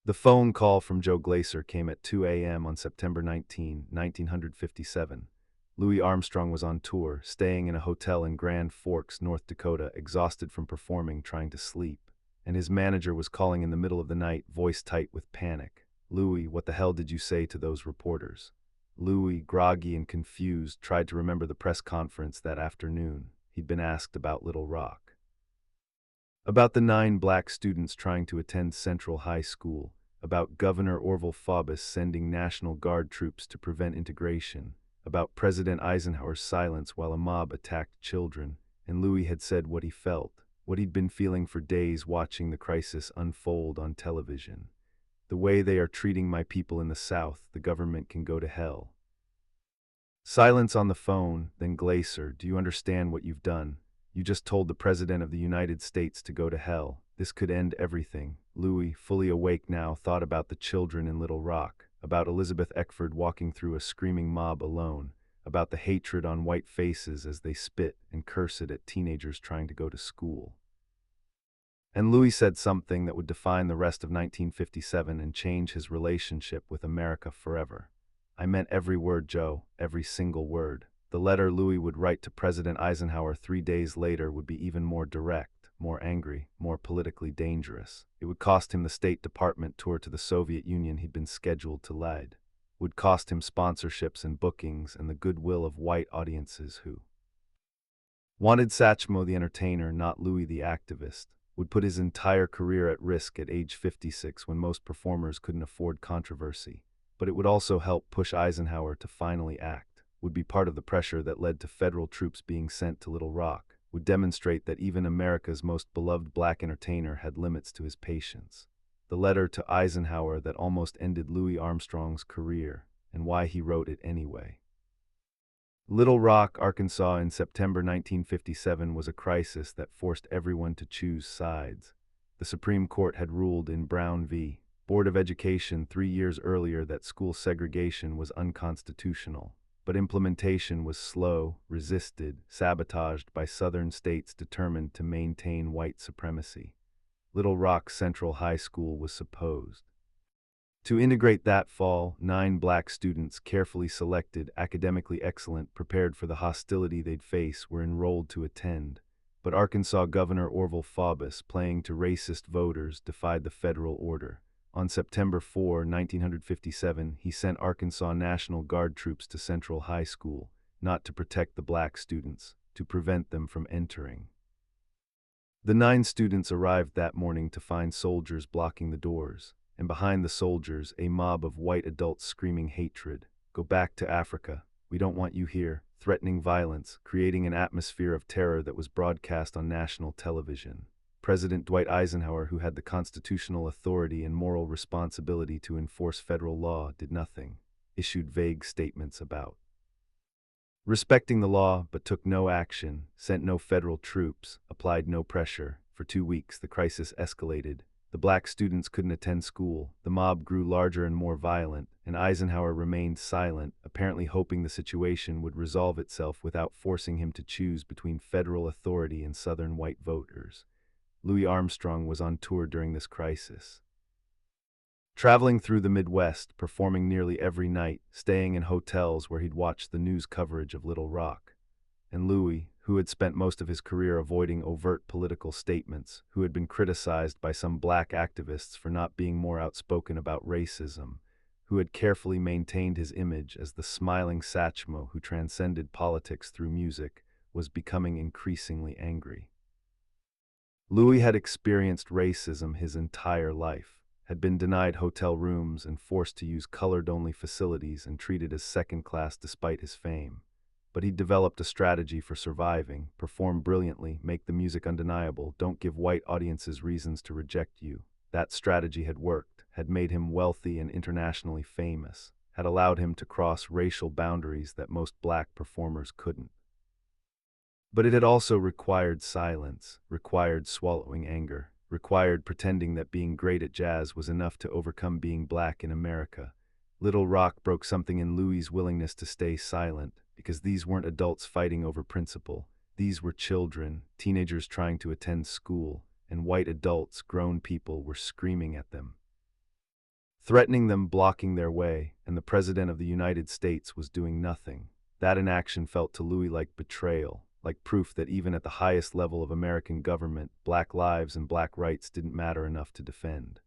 The phone call from Joe Glaser came at 2 a.m. on September 19, 1957. Louis Armstrong was on tour, staying in a hotel in Grand Forks, North Dakota, exhausted from performing, trying to sleep. And his manager was calling in the middle of the night, voice tight with panic. "Louis, what the hell did you say to those reporters?" Louis, groggy and confused, tried to remember the press conference that afternoon. He'd been asked about Little Rock. About the 9 black students trying to attend Central High School, about Governor Orville Faubus sending National Guard troops to prevent integration, about President Eisenhower's silence while a mob attacked children, and Louis had said what he felt, what he'd been feeling for days watching the crisis unfold on television. "The way they are treating my people in the South, the government can go to hell." Silence on the phone, then Glaser, "Do you understand what you've done? You just told the President of the United States to go to hell. This could end everything." Louis, fully awake now, thought about the children in Little Rock, about Elizabeth Eckford walking through a screaming mob alone, about the hatred on white faces as they spit and cursed at teenagers trying to go to school. And Louis said something that would define the rest of 1957 and change his relationship with America forever. "I meant every word, Joe, every single word." The letter Louis would write to President Eisenhower 3 days later would be even more direct, more angry, more politically dangerous. It would cost him the State Department tour to the Soviet Union he'd been scheduled to lead. Would cost him sponsorships and bookings and the goodwill of white audiences who wanted Satchmo the entertainer, not Louis the activist. Would put his entire career at risk at age 56 when most performers couldn't afford controversy. But it would also help push Eisenhower to finally act. Would be part of the pressure that led to federal troops being sent to Little Rock. Would demonstrate that even America's most beloved black entertainer had limits to his patience. The letter to Eisenhower that almost ended Louis Armstrong's career, and why he wrote it anyway. Little Rock, Arkansas in September 1957 was a crisis that forced everyone to choose sides. The Supreme Court had ruled in Brown v. Board of Education 3 years earlier that school segregation was unconstitutional, but implementation was slow, resisted, sabotaged by Southern states determined to maintain white supremacy. Little Rock Central High School was supposed to integrate that fall. 9 black students, carefully selected, academically excellent, prepared for the hostility they'd face, were enrolled to attend. But Arkansas Governor Orville Faubus, playing to racist voters, defied the federal order. On September 4, 1957, he sent Arkansas National Guard troops to Central High School, not to protect the black students, to prevent them from entering. The 9 students arrived that morning to find soldiers blocking the doors, and behind the soldiers, a mob of white adults screaming hatred. "Go back to Africa. We don't want you here," threatening violence, creating an atmosphere of terror that was broadcast on national television. President Dwight Eisenhower, who had the constitutional authority and moral responsibility to enforce federal law, did nothing, issued vague statements about respecting the law, but took no action, sent no federal troops, applied no pressure. For 2 weeks, the crisis escalated. The black students couldn't attend school, the mob grew larger and more violent, and Eisenhower remained silent, apparently hoping the situation would resolve itself without forcing him to choose between federal authority and Southern white voters. Louis Armstrong was on tour during this crisis, traveling through the Midwest, performing nearly every night, staying in hotels where he'd watched the news coverage of Little Rock. And Louis, who had spent most of his career avoiding overt political statements, who had been criticized by some black activists for not being more outspoken about racism, who had carefully maintained his image as the smiling Satchmo who transcended politics through music, was becoming increasingly angry. Louis had experienced racism his entire life, had been denied hotel rooms and forced to use colored-only facilities and treated as second class despite his fame. But he developed a strategy for surviving: perform brilliantly, make the music undeniable, don't give white audiences reasons to reject you. That strategy had worked, had made him wealthy and internationally famous, had allowed him to cross racial boundaries that most black performers couldn't. But it had also required silence, required swallowing anger, required pretending that being great at jazz was enough to overcome being black in America. Little Rock broke something in Louis's willingness to stay silent, because these weren't adults fighting over principle. These were children, teenagers trying to attend school, and white adults, grown people, were screaming at them. threatening them, blocking their way, and the President of the United States was doing nothing. That inaction felt to Louis like betrayal, like proof that even at the highest level of American government, black lives and black rights didn't matter enough to defend.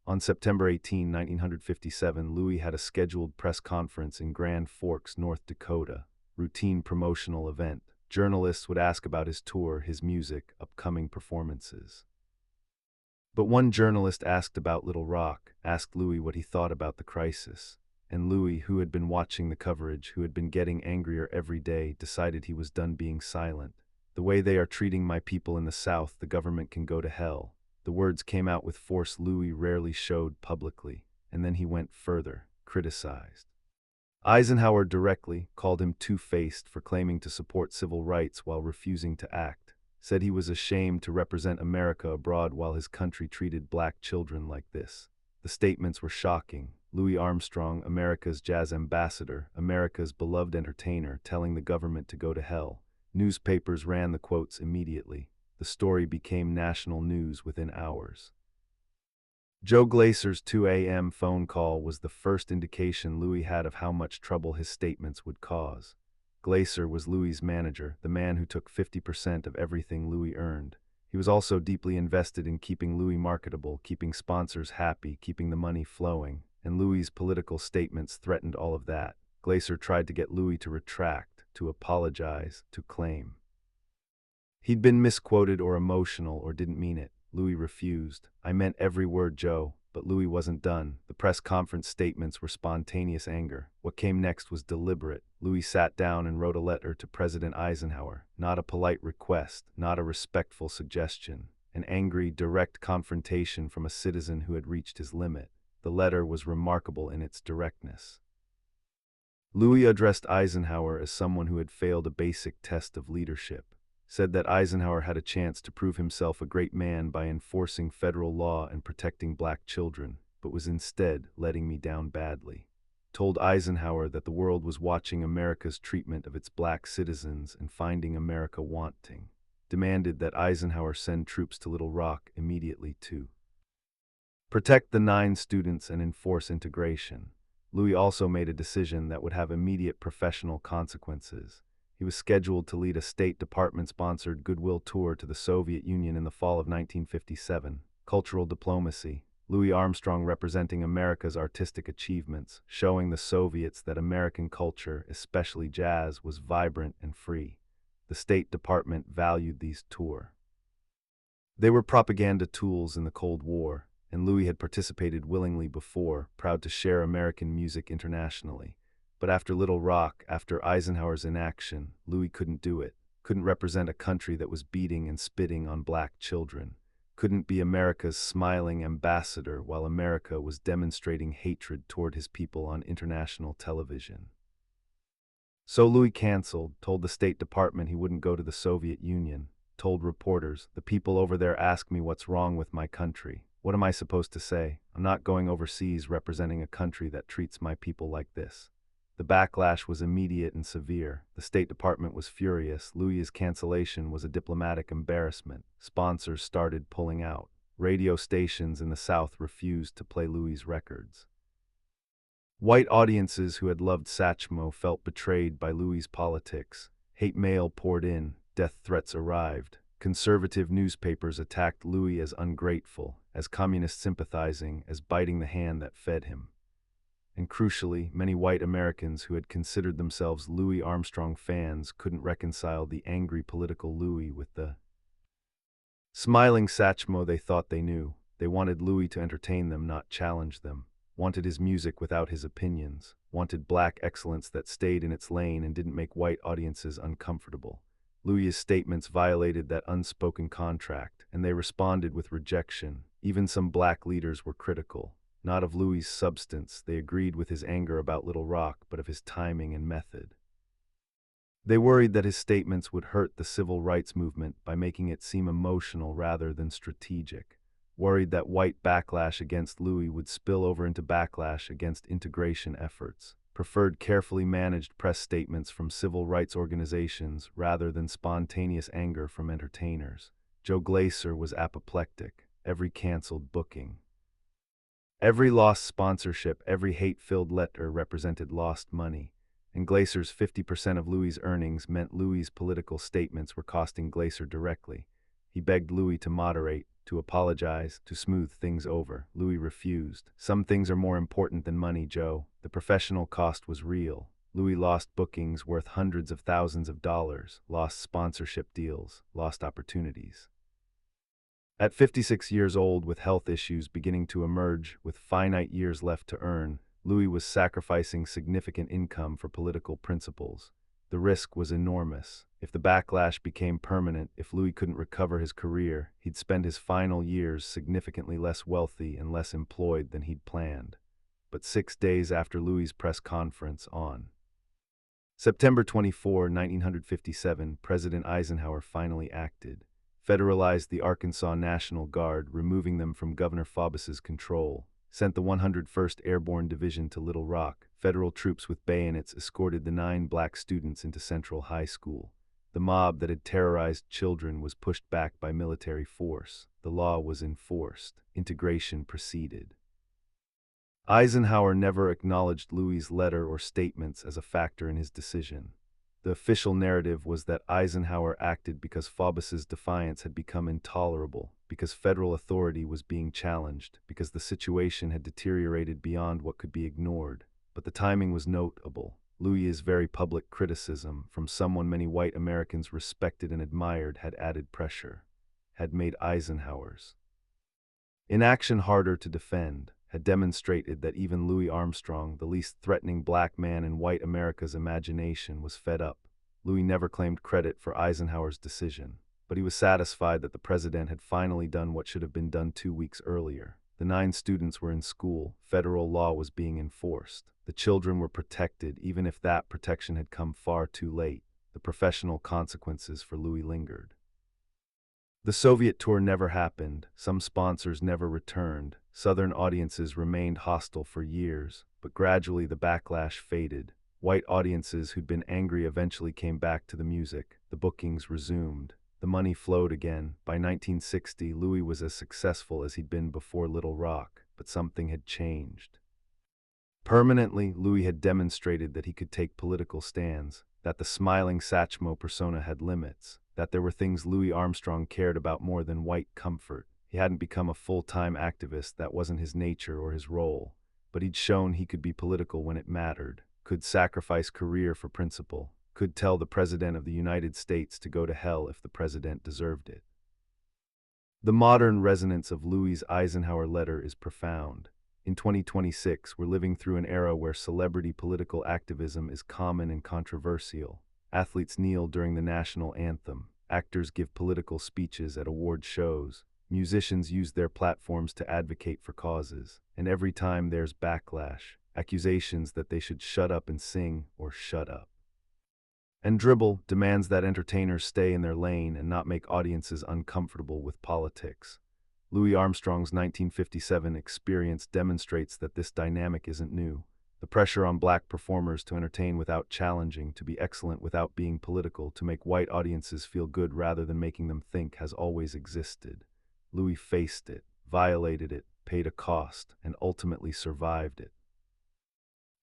On September 18, 1957, Louis had a scheduled press conference in Grand Forks, North Dakota. Routine promotional event. Journalists would ask about his tour, his music, upcoming performances. But one journalist asked about Little Rock, asked Louis what he thought about the crisis. And Louis, who had been watching the coverage, who had been getting angrier every day, decided he was done being silent. The way they are treating my people in the South, the government can go to hell. The words came out with force Louis rarely showed publicly, and then he went further, criticized Eisenhower directly, called him two-faced for claiming to support civil rights while refusing to act, said he was ashamed to represent America abroad while his country treated black children like this. The statements were shocking. Louis Armstrong, America's jazz ambassador, America's beloved entertainer, telling the government to go to hell. Newspapers ran the quotes immediately. The story became national news within hours. Joe Glaser's 2 a.m. phone call was the first indication Louis had of how much trouble his statements would cause. Glaser was Louis's manager, the man who took 50% of everything Louis earned. He was also deeply invested in keeping Louis marketable, keeping sponsors happy, keeping the money flowing, and Louis's political statements threatened all of that. Glaser tried to get Louis to retract, to apologize, to claim he'd been misquoted or emotional or didn't mean it. Louis refused. I meant every word, Joe. But Louis wasn't done. The press conference statements were spontaneous anger. What came next was deliberate. Louis sat down and wrote a letter to President Eisenhower. Not a polite request, not a respectful suggestion. An angry, direct confrontation from a citizen who had reached his limit. The letter was remarkable in its directness. Louis addressed Eisenhower as someone who had failed a basic test of leadership. Said that Eisenhower had a chance to prove himself a great man by enforcing federal law and protecting black children, but was instead letting me down badly. Told Eisenhower that the world was watching America's treatment of its black citizens and finding America wanting. Demanded that Eisenhower send troops to Little Rock immediately to protect the 9 students and enforce integration. Louis also made a decision that would have immediate professional consequences. He was scheduled to lead a State Department-sponsored goodwill tour to the Soviet Union in the fall of 1957. Cultural diplomacy. Louis Armstrong representing America's artistic achievements, showing the Soviets that American culture, especially jazz, was vibrant and free. The State Department valued these tours. They were propaganda tools in the Cold War, and Louis had participated willingly before, proud to share American music internationally. But after Little Rock, after Eisenhower's inaction, Louis couldn't do it, couldn't represent a country that was beating and spitting on black children, couldn't be America's smiling ambassador while America was demonstrating hatred toward his people on international television. So Louis canceled, told the State Department he wouldn't go to the Soviet Union, told reporters, the people over there ask me what's wrong with my country. What am I supposed to say? I'm not going overseas representing a country that treats my people like this. The backlash was immediate and severe. The State Department was furious. Louis's cancellation was a diplomatic embarrassment. Sponsors started pulling out. Radio stations in the South refused to play Louis's records. White audiences who had loved Satchmo felt betrayed by Louis's politics. Hate mail poured in. Death threats arrived. Conservative newspapers attacked Louis as ungrateful, as communist sympathizing, as biting the hand that fed him. And crucially, many white Americans who had considered themselves Louis Armstrong fans couldn't reconcile the angry political Louis with the smiling Satchmo they thought they knew. They wanted Louis to entertain them, not challenge them. Wanted his music without his opinions. Wanted black excellence that stayed in its lane and didn't make white audiences uncomfortable. Louis's statements violated that unspoken contract, and they responded with rejection. Even some black leaders were critical. Not of Louis's substance, they agreed with his anger about Little Rock, but of his timing and method. They worried that his statements would hurt the civil rights movement by making it seem emotional rather than strategic. Worried that white backlash against Louis would spill over into backlash against integration efforts. Preferred carefully managed press statements from civil rights organizations rather than spontaneous anger from entertainers. Joe Glaser was apoplectic. Every canceled booking Every lost sponsorship, every hate-filled letter represented lost money, and Glaser's 50% of Louis's earnings meant Louis's political statements were costing Glaser directly. He begged Louis to moderate, to apologize, to smooth things over. Louis refused. Some things are more important than money, Joe. The professional cost was real. Louis lost bookings worth hundreds of thousands of dollars, lost sponsorship deals, lost opportunities. At 56 years old, with health issues beginning to emerge, with finite years left to earn, Louis was sacrificing significant income for political principles. The risk was enormous. If the backlash became permanent, if Louis couldn't recover his career, he'd spend his final years significantly less wealthy and less employed than he'd planned. But 6 days after Louis's press conference on September 24, 1957, President Eisenhower finally acted. Federalized the Arkansas National Guard, removing them from Governor Faubus's control, sent the 101st Airborne Division to Little Rock. Federal troops with bayonets escorted the 9 black students into Central High School. The mob that had terrorized children was pushed back by military force. The law was enforced. Integration proceeded. Eisenhower never acknowledged Louis's letter or statements as a factor in his decision. The official narrative was that Eisenhower acted because Faubus's defiance had become intolerable, because federal authority was being challenged, because the situation had deteriorated beyond what could be ignored. But the timing was notable. Louis's very public criticism, from someone many white Americans respected and admired, had added pressure, had made Eisenhower's inaction harder to defend, had demonstrated that even Louis Armstrong, the least threatening black man in white America's imagination, was fed up. Louis never claimed credit for Eisenhower's decision, but he was satisfied that the president had finally done what should have been done 2 weeks earlier. The 9 students were in school. Federal law was being enforced. The children were protected, even if that protection had come far too late. The professional consequences for Louis lingered. The Soviet tour never happened. Some sponsors never returned. Southern audiences remained hostile for years, but gradually the backlash faded. White audiences who'd been angry eventually came back to the music. The bookings resumed. The money flowed again. By 1960, Louis was as successful as he'd been before Little Rock, but something had changed. Permanently, Louis had demonstrated that he could take political stands, that the smiling Satchmo persona had limits, that there were things Louis Armstrong cared about more than white comfort. He hadn't become a full-time activist. That wasn't his nature or his role. But he'd shown he could be political when it mattered, could sacrifice career for principle, could tell the President of the United States to go to hell if the President deserved it. The modern resonance of Louis's Eisenhower letter is profound. In 2026, we're living through an era where celebrity political activism is common and controversial. Athletes kneel during the national anthem. Actors give political speeches at award shows. Musicians use their platforms to advocate for causes. And every time there's backlash, accusations that they should shut up and sing or shut up. And Dribble demands that entertainers stay in their lane and not make audiences uncomfortable with politics. Louis Armstrong's 1957 experience demonstrates that this dynamic isn't new. The pressure on black performers to entertain without challenging, to be excellent without being political, to make white audiences feel good rather than making them think, has always existed. Louis faced it, violated it, paid a cost, and ultimately survived it.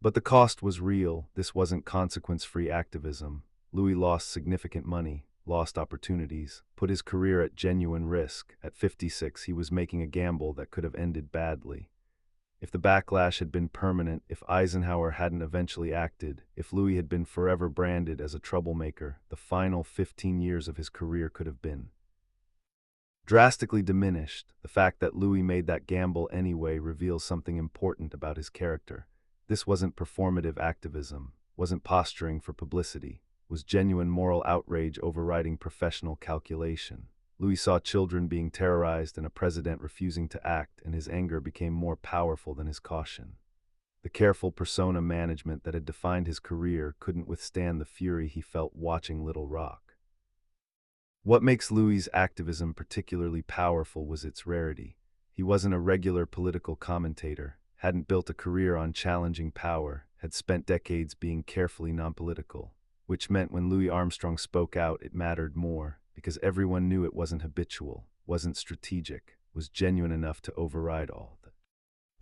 But the cost was real. This wasn't consequence-free activism. Louis lost significant money, lost opportunities, put his career at genuine risk. At 56, he was making a gamble that could have ended badly. If the backlash had been permanent, if Eisenhower hadn't eventually acted, if Louis had been forever branded as a troublemaker, the final 15 years of his career could have been drastically diminished. The fact that Louis made that gamble anyway reveals something important about his character. This wasn't performative activism, wasn't posturing for publicity, was genuine moral outrage overriding professional calculation. Louis saw children being terrorized and a president refusing to act, and his anger became more powerful than his caution. The careful persona management that had defined his career couldn't withstand the fury he felt watching Little Rock. What makes Louis's activism particularly powerful was its rarity. He wasn't a regular political commentator, hadn't built a career on challenging power, had spent decades being carefully non-political, which meant when Louis Armstrong spoke out, it mattered more, because everyone knew it wasn't habitual, wasn't strategic, was genuine enough to override all the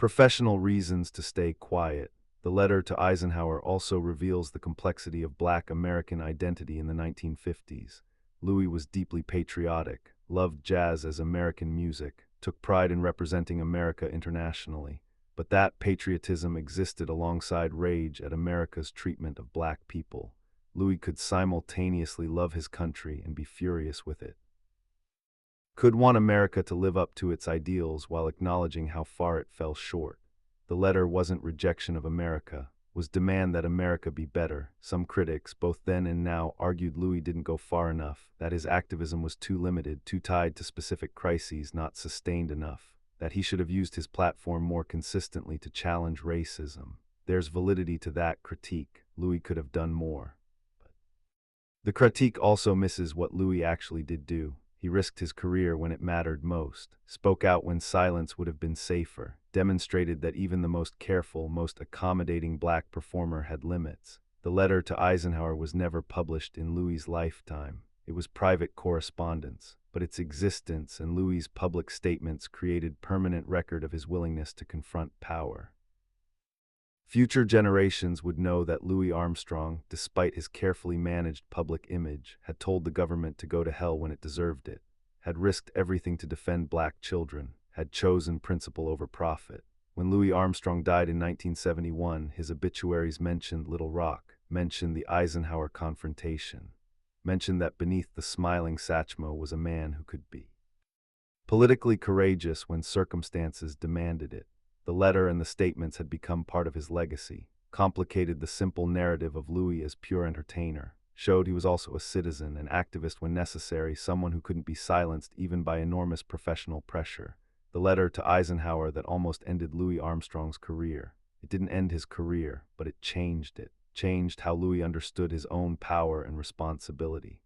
Professional reasons to stay quiet. The letter to Eisenhower also reveals the complexity of Black American identity in the 1950s. Louis was deeply patriotic, loved jazz as American music, took pride in representing America internationally. But that patriotism existed alongside rage at America's treatment of Black people. Louis could simultaneously love his country and be furious with it. Could want America to live up to its ideals while acknowledging how far it fell short. The letter wasn't rejection of America, was demand that America be better. Some critics, both then and now, argued Louis didn't go far enough, that his activism was too limited, too tied to specific crises, not sustained enough, that he should have used his platform more consistently to challenge racism. There's validity to that critique. Louis could have done more. The critique also misses what Louis actually did do. He risked his career when it mattered most, spoke out when silence would have been safer, demonstrated that even the most careful, most accommodating Black performer had limits. The letter to Eisenhower was never published in Louis's lifetime. It was private correspondence, but its existence and Louis's public statements created permanent record of his willingness to confront power. Future generations would know that Louis Armstrong, despite his carefully managed public image, had told the government to go to hell when it deserved it, had risked everything to defend Black children, had chosen principle over profit. When Louis Armstrong died in 1971, his obituaries mentioned Little Rock, mentioned the Eisenhower confrontation, mentioned that beneath the smiling Satchmo was a man who could be politically courageous when circumstances demanded it. The letter and the statements had become part of his legacy, complicated the simple narrative of Louis as pure entertainer, showed he was also a citizen, an activist when necessary, someone who couldn't be silenced even by enormous professional pressure. The letter to Eisenhower that almost ended Louis Armstrong's career. It didn't end his career, but it changed it, changed how Louis understood his own power and responsibility.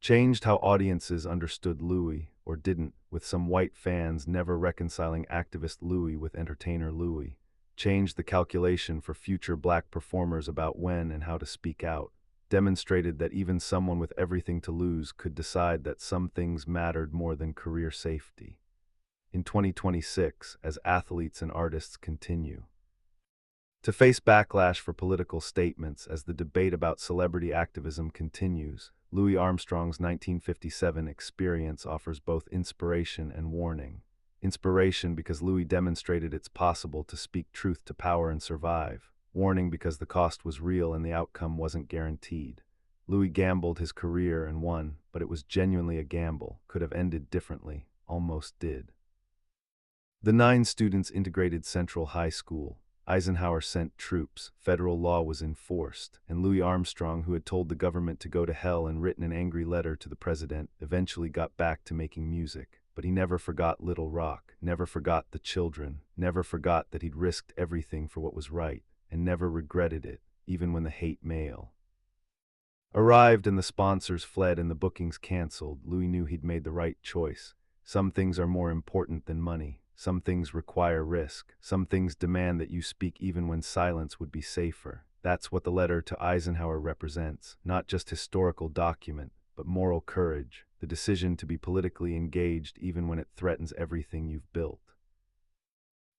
Changed how audiences understood Louis, or didn't, with some white fans never reconciling activist Louis with entertainer Louis. Changed the calculation for future Black performers about when and how to speak out. Demonstrated that even someone with everything to lose could decide that some things mattered more than career safety. In 2026, as athletes and artists continue to face backlash for political statements as the debate about celebrity activism continues, Louis Armstrong's 1957 experience offers both inspiration and warning. Inspiration because Louis demonstrated it's possible to speak truth to power and survive. Warning because the cost was real and the outcome wasn't guaranteed. Louis gambled his career and won, but it was genuinely a gamble, could have ended differently, almost did. The 9 students integrated Central High School. Eisenhower sent troops, federal law was enforced, and Louis Armstrong, who had told the government to go to hell and written an angry letter to the president, eventually got back to making music. But he never forgot Little Rock, never forgot the children, never forgot that he'd risked everything for what was right, and never regretted it, even when the hate mail arrived and the sponsors fled and the bookings canceled. Louis knew he'd made the right choice. Some things are more important than money. Some things require risk. Some things demand that you speak even when silence would be safer. That's what the letter to Eisenhower represents, not just historical document, but moral courage, the decision to be politically engaged even when it threatens everything you've built.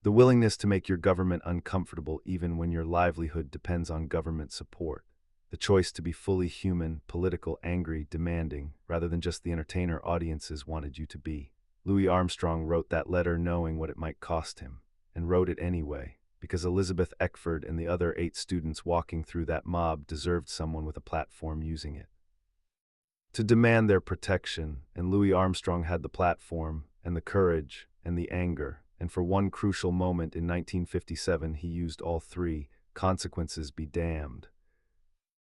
The willingness to make your government uncomfortable even when your livelihood depends on government support. The choice to be fully human, political, angry, demanding, rather than just the entertainer audiences wanted you to be. Louis Armstrong wrote that letter knowing what it might cost him, and wrote it anyway, because Elizabeth Eckford and the other 8 students walking through that mob deserved someone with a platform using it to demand their protection, and Louis Armstrong had the platform, and the courage, and the anger, and for one crucial moment in 1957 he used all 3, consequences be damned.